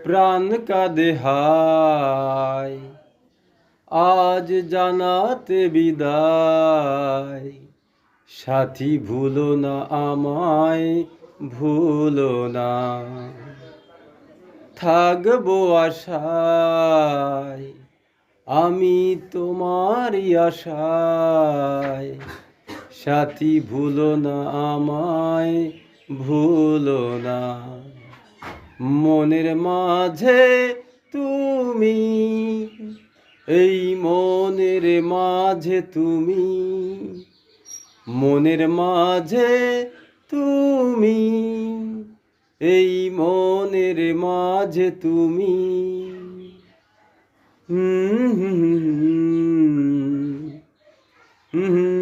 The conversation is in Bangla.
প্রাণ কাঁদে হায়, আজ জানাতে বিদায়। সাথী ভুলো না আমায়, ভুলো না। থাকবো আশায়, আমি তোমারই আশায়। সাথী ভুলো না আমায়, ভুলো না। মনের মাঝে তুমি, এই মনের মাঝে তুমি, মনের মাঝে তুমি, এই মনের মাঝে তুমি। হুম হুম হুম হুম হুম।